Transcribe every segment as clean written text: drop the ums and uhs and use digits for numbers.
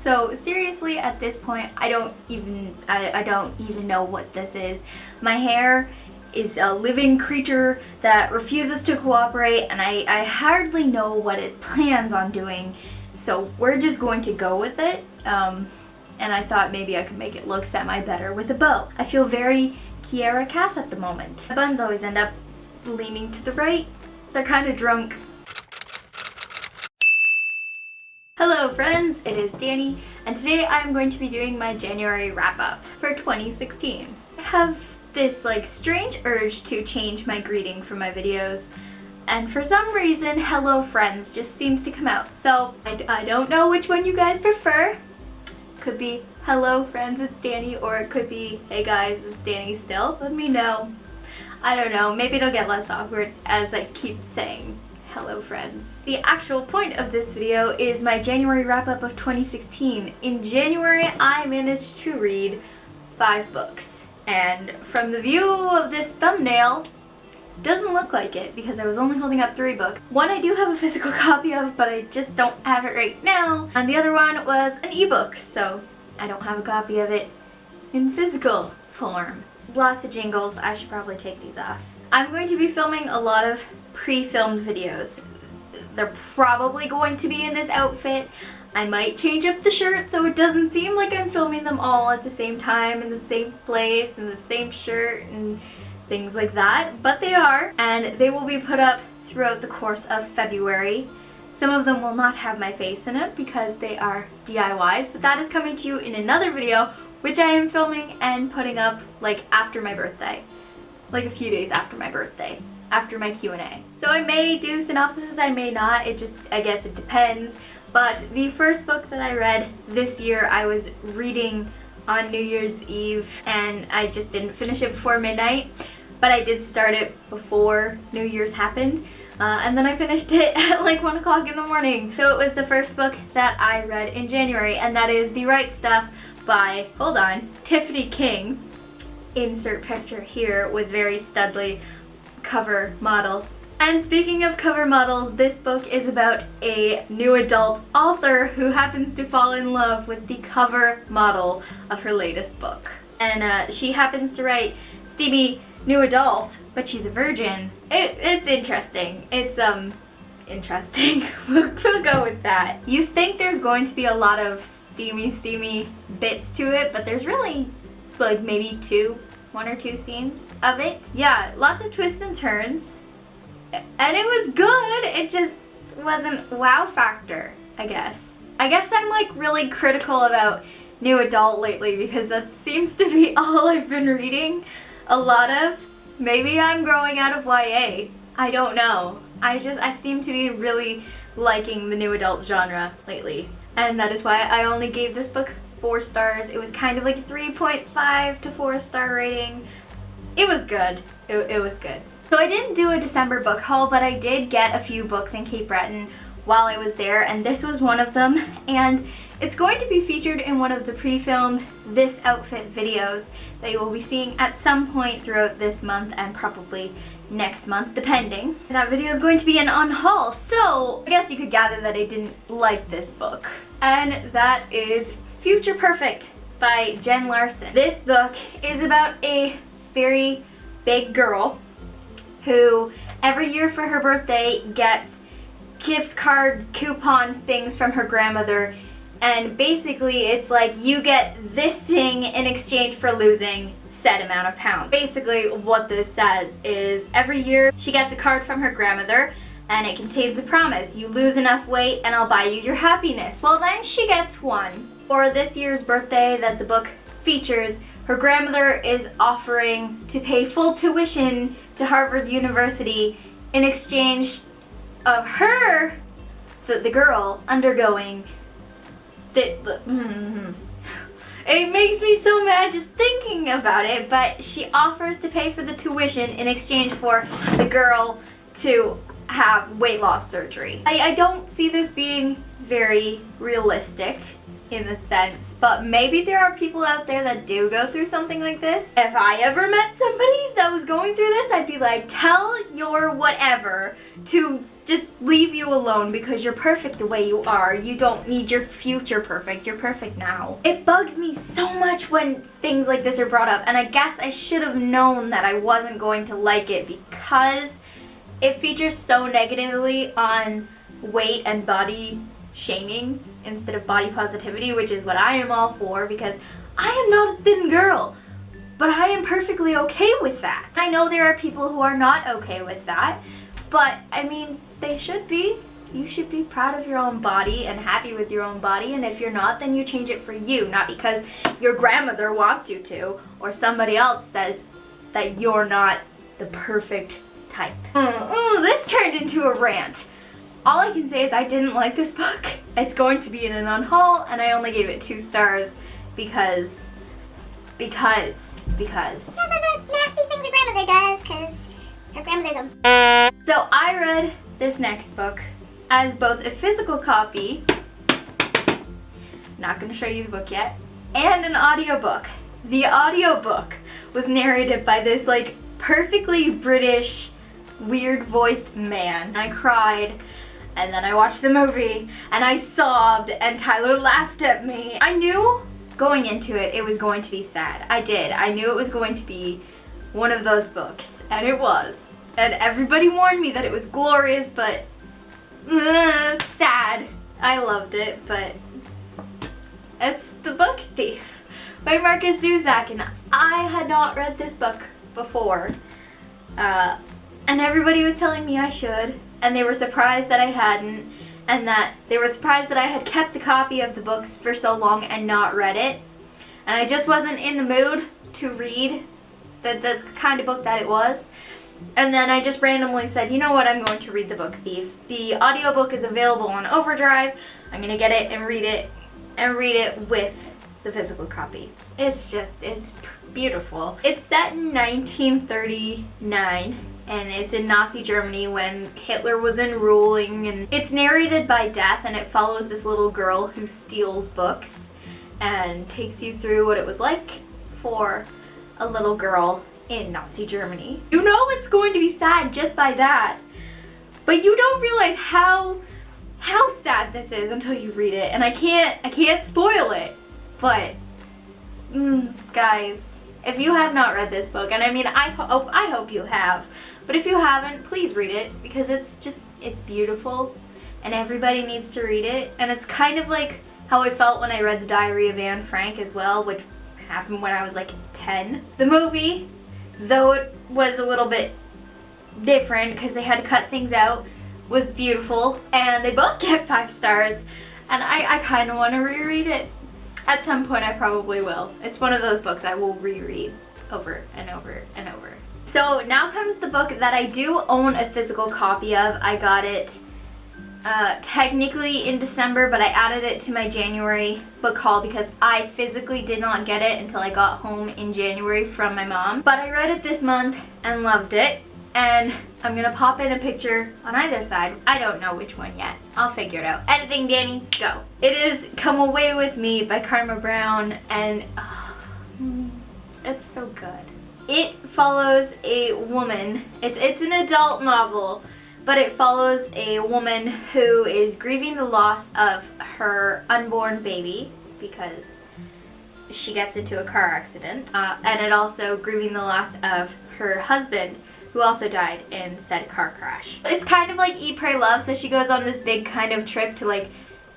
So seriously, at this point, I don't even know what this is. My hair is a living creature that refuses to cooperate, and I hardly know what it plans on doing. So we're just going to go with it. And I thought maybe I could make it look semi better with a bow. I feel very Kiara Cass at the moment. My buns always end up leaning to the right. They're kind of drunk. Hello friends, it is Danny, and today I'm going to be doing my January wrap-up for 2016. I have this strange urge to change my greeting for my videos, and for some reason hello friends just seems to come out. So I don't know which one you guys prefer. Could be hello friends, it's Danny, or it could be hey guys, it's Danny still. Let me know. I don't know, maybe it'll get less awkward as I keep saying hello friends. The actual point of this video is my January wrap-up of 2016. In January, I managed to read 5 books. And from the view of this thumbnail, doesn't look like it because I was only holding up 3 books. One I do have a physical copy of, but I just don't have it right now. And the other one was an ebook, so I don't have a copy of it in physical form. Lots of jingles. I should probably take these off. I'm going to be filming a lot of pre-filmed videos. They're probably going to be in this outfit. I might change up the shirt so it doesn't seem like I'm filming them all at the same time in the same place in the same shirt and things like that, but they are, and they will be put up throughout the course of February. Some of them will not have my face in it because they are DIYs, but that is coming to you in another video which I am filming and putting up after my birthday. A few days after my birthday, after my Q&A. So I may do synopsis, I may not, I guess it depends. But the first book that I read this year, I was reading on New Year's Eve, and I just didn't finish it before midnight, but I did start it before New Year's happened, and then I finished it at 1 o'clock in the morning. So it was the first book that I read in January, and that is The Right Stuff by, hold on, Tiffany King. Insert picture here with very studly cover model. And speaking of cover models, this book is about a new adult author who happens to fall in love with the cover model of her latest book. And she happens to write steamy new adult, but she's a virgin. It's interesting. It's interesting. We'll go with that. You think there's going to be a lot of steamy bits to it, but there's really maybe 1 or 2 scenes of it. Yeah, lots of twists and turns. And it was good, it just wasn't wow factor, I guess. I guess I'm really critical about new adult lately because that seems to be all I've been reading a lot of. Maybe I'm growing out of YA. I don't know. I seem to be really liking the new adult genre lately. And that is why I only gave this book 4 stars. It was kind of 3.5 to 4 star rating. It was good. It was good. So I didn't do a December book haul, but I did get a few books in Cape Breton while I was there, and this was one of them. And it's going to be featured in one of the pre-filmed This Outfit videos that you will be seeing at some point throughout this month and probably next month, depending. That video is going to be an unhaul, so I guess you could gather that I didn't like this book. And that is Future Perfect by Jen Larson. This book is about a very big girl who every year for her birthday gets gift card coupon things from her grandmother, and basically it's you get this thing in exchange for losing set amount of pounds. Basically what this says is every year she gets a card from her grandmother and it contains a promise. You lose enough weight and I'll buy you your happiness. Well, then she gets one. For this year's birthday that the book features, her grandmother is offering to pay full tuition to Harvard University in exchange of her, the girl, undergoing It makes me so mad just thinking about it, but she offers to pay for the tuition in exchange for the girl to have weight loss surgery. I don't see this being very realistic in the sense, but maybe there are people out there that do go through something like this. If I ever met somebody that was going through this, I'd be like, tell your whatever to just leave you alone because you're perfect the way you are. You don't need your future perfect. You're perfect now. It bugs me so much when things like this are brought up, and I guess I should have known that I wasn't going to like it because it features so negatively on weight and body shaming instead of body positivity, which is what I am all for because I am not a thin girl. But I am perfectly okay with that. I know there are people who are not okay with that, but I mean, they should be. You should be proud of your own body and happy with your own body, and if you're not, then you change it for you, not because your grandmother wants you to, or somebody else says that you're not the perfect type. This turned into a rant. All I can say is I didn't like this book. It's going to be in an unhaul, and I only gave it 2 stars because. Because of the nasty things her grandmother does, because her grandmother's a... So I read this next book as both a physical copy, not going to show you the book yet, and an audiobook. The audiobook was narrated by this like perfectly British, weird voiced man. I cried, and then I watched the movie, and I sobbed, and Tyler laughed at me. I knew going into it, it was going to be sad. I did. I knew it was going to be one of those books, and it was. And everybody warned me that it was glorious, but sad. I loved it, but it's The Book Thief by Marcus Zuzak, and I had not read this book before. And everybody was telling me I should, and they were surprised that I hadn't. And that they were surprised that I had kept the copy of the books for so long and not read it. And I just wasn't in the mood to read the kind of book that it was. And then I just randomly said, you know what, I'm going to read The Book Thief. The audiobook is available on Overdrive. I'm going to get it and read it with the physical copy. It's beautiful. It's set in 1939. And it's in Nazi Germany when Hitler was ruling, and it's narrated by Death, and it follows this little girl who steals books and takes you through what it was like for a little girl in Nazi Germany. You know it's going to be sad just by that, but you don't realize how sad this is until you read it, and I can't spoil it, but guys, if you have not read this book, and I mean I hope you have, but if you haven't, please read it because it's beautiful and everybody needs to read it. And it's kind of like how I felt when I read The Diary of Anne Frank as well, which happened when I was like 10. The movie, though it was a little bit different because they had to cut things out, was beautiful, and they both get 5 stars, and I kind of want to reread it. At some point I probably will. It's one of those books I will reread over and over and over. So now comes the book that I do own a physical copy of. I got it technically in December, but I added it to my January book haul because I physically did not get it until I got home in January from my mom. But I read it this month and loved it, and I'm gonna pop in a picture on either side. I don't know which one yet. I'll figure it out. Editing, Danny, go. It is Come Away With Me by Karma Brown, and it's so good. It follows a woman, it's an adult novel, but it follows a woman who is grieving the loss of her unborn baby because she gets into a car accident, and it also grieving the loss of her husband who also died in said car crash. It's kind of like Eat, Pray, Love, so she goes on this big kind of trip to like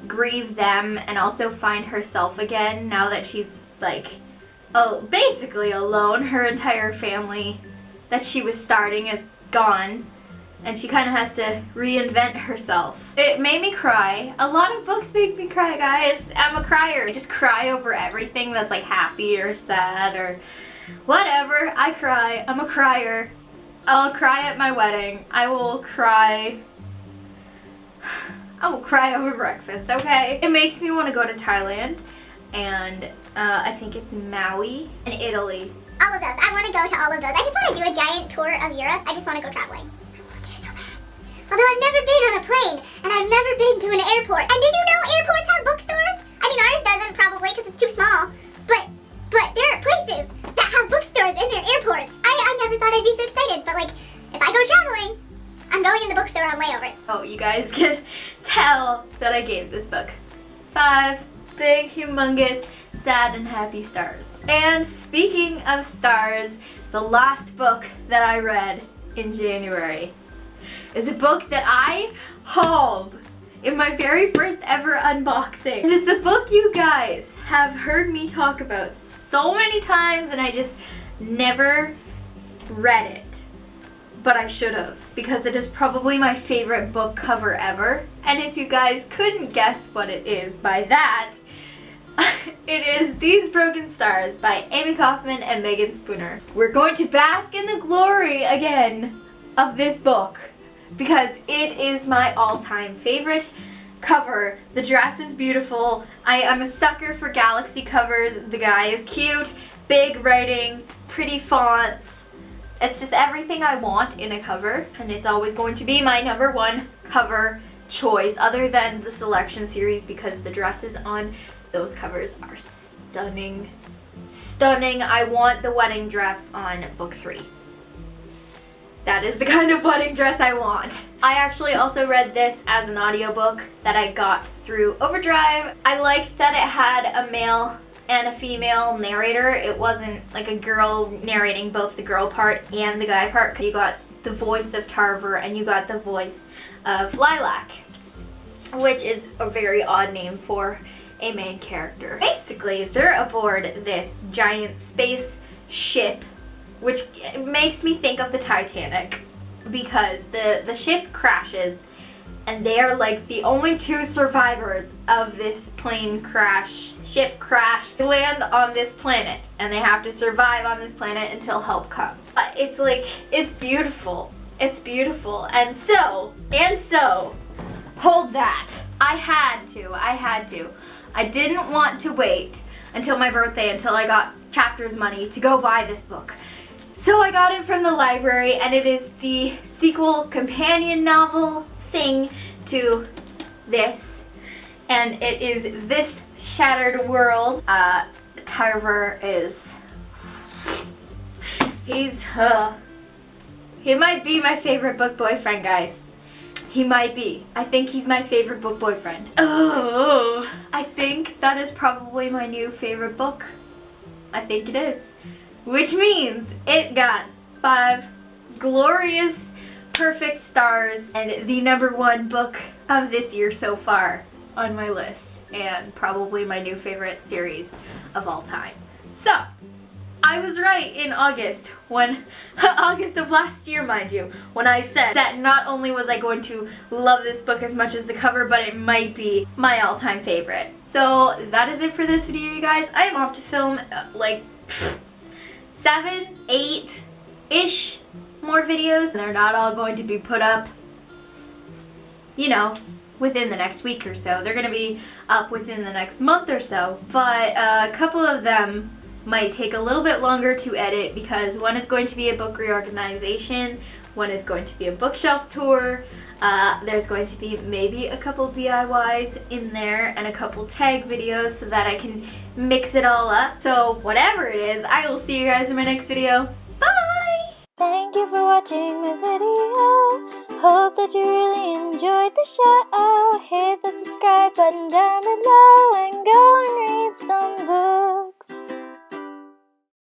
grieve them and also find herself again now that she's like basically alone. Her entire family that she was starting is gone, and she kind of has to reinvent herself. It made me cry. A lot of books make me cry, guys. I'm a crier. I just cry over everything that's like happy or sad or whatever. I cry. I'm a crier. I'll cry at my wedding. I will cry over breakfast, okay? It makes me want to go to Thailand, and I think it's Maui in Italy. All of those. I want to go to all of those. I just want to do a giant tour of Europe. I just want to go traveling. I want to so bad. Although I've never been on a plane, and I've never been to an airport. And did you know airports have bookstores? I mean, ours doesn't probably because it's too small. But there are places that have bookstores in their airports. I never thought I'd be so excited. But like, if I go traveling, I'm going in the bookstore on layovers. Oh, you guys can tell that I gave this book 5 big, humongous, sad and happy stars. And speaking of stars, the last book that I read in January is a book that I hauled in my very first ever unboxing. And it's a book you guys have heard me talk about so many times and I just never read it. But I should have, because it is probably my favorite book cover ever. And if you guys couldn't guess what it is by that, it is These Broken Stars by Amy Kaufman and Megan Spooner. We're going to bask in the glory again of this book because it is my all-time favorite cover. The dress is beautiful. I'm a sucker for Galaxy covers. The guy is cute, big writing, pretty fonts. It's just everything I want in a cover, and it's always going to be my number 1 cover choice other than the Selection series because the dresses on those covers are stunning. Stunning. I want the wedding dress on book 3. That is the kind of wedding dress I want. I actually also read this as an audiobook that I got through Overdrive. I liked that it had a male and a female narrator. It wasn't like a girl narrating both the girl part and the guy part. You got the voice of Tarver and you got the voice of Lilac, which is a very odd name for a main character. Basically, they're aboard this giant space ship, which makes me think of the Titanic because the ship crashes and they are like the only 2 survivors of this ship crash. They land on this planet and they have to survive on this planet until help comes. It's beautiful. It's beautiful. And so, hold that. I had to. I didn't want to wait until my birthday, until I got chapters money to go buy this book. So I got it from the library and it is the sequel companion novel thing to this, and it is This Shattered World. Tarver is, he might be my favorite book boyfriend, guys. He might be. I think he's my favorite book boyfriend. Oh, I think that is probably my new favorite book. I think it is. Which means it got 5 glorious, perfect stars and the number 1 book of this year so far on my list, and probably my new favorite series of all time. So, I was right in August, August of last year, mind you, when I said that not only was I going to love this book as much as the cover, but it might be my all-time favorite. So that is it for this video, you guys. I am off to film 7, 8-ish more videos. They're not all going to be put up, you know, within the next week or so. They're going to be up within the next month or so, but a couple of them might take a little bit longer to edit because one is going to be a book reorganization, one is going to be a bookshelf tour, there's going to be maybe a couple DIYs in there and a couple tag videos so that I can mix it all up. So whatever it is, I will see you guys in my next video. Bye! Thank you for watching my video. Hope that you really enjoyed the show. Hit that subscribe button down below and go and read some books.